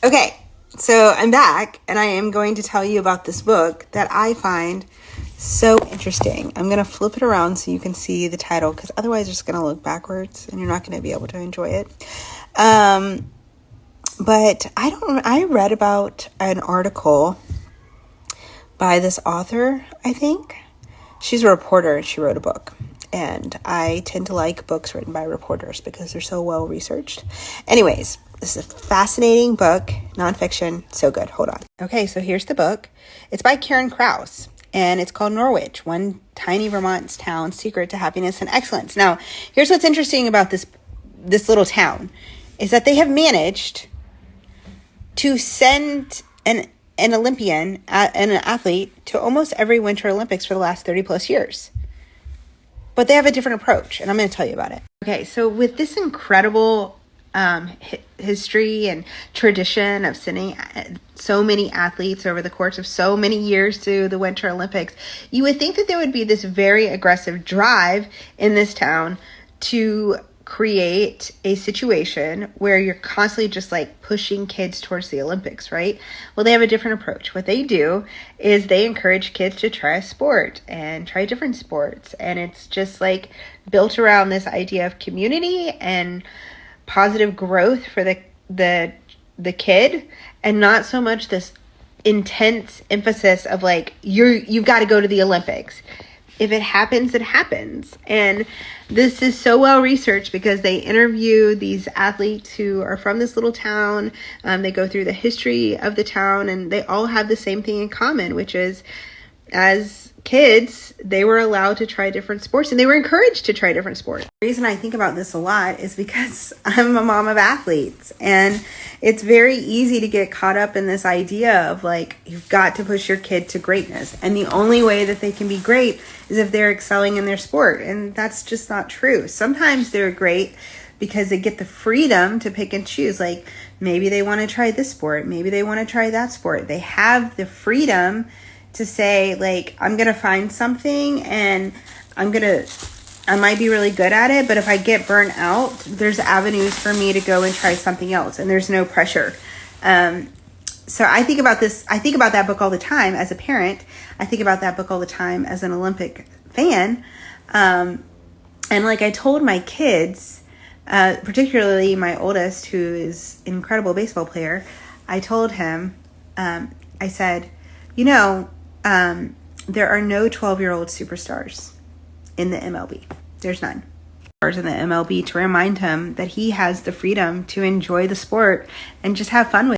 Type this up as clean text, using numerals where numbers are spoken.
Okay, so I'm back and I am going to tell you about this book that I find so interesting. I'm going to flip it around so you can see the title, because otherwise you're just going to look backwards and you're not going to be able to enjoy it. But I read about an article by this author, I think. She's a reporter and she wrote a book. And I tend to like books written by reporters because they're so well researched. Anyways, this is a fascinating book, nonfiction, so good. Hold on. Okay, so here's the book. It's by Karen Krauss, and it's called Norwich, One Tiny Vermont Town's Secret to Happiness and Excellence. Now, here's what's interesting about this little town, is that they have managed to send an Olympian and an athlete to almost every Winter Olympics for the last 30 plus years. But they have a different approach, and I'm going to tell you about it. Okay, so with this incredible history and tradition of sending so many athletes over the course of so many years to the Winter Olympics, you would think that there would be this very aggressive drive in this town to create a situation where you're constantly just like pushing kids towards the Olympics, right? Well, they have a different approach. What they do is they encourage kids to try a sport and try different sports. And it's just like built around this idea of community and positive growth for the kid, and not so much this intense emphasis of like, you've got to go to the Olympics. If it happens, it happens. And this is so well researched because they interview these athletes who are from this little town. They go through the history of the town, and they all have the same thing in common, which is as kids, they were allowed to try different sports and they were encouraged to try different sports. The reason I think about this a lot is because I'm a mom of athletes, and it's very easy to get caught up in this idea of like, you've got to push your kid to greatness. And the only way that they can be great is if they're excelling in their sport. And that's just not true. Sometimes they're great because they get the freedom to pick and choose. Like maybe they want to try this sport. Maybe they want to try that sport. They have the freedom to say like, I'm going to find something and I might be really good at it, but if I get burnt out, there's avenues for me to go and try something else, and there's no pressure. So I think about this. I think about that book all the time as a parent. I think about that book all the time as an Olympic fan. And like I told my kids, particularly my oldest, who is an incredible baseball player, I told him, I said, there are no 12-year-old superstars in the MLB. There's none. In the MLB, to remind him that he has the freedom to enjoy the sport and just have fun with it.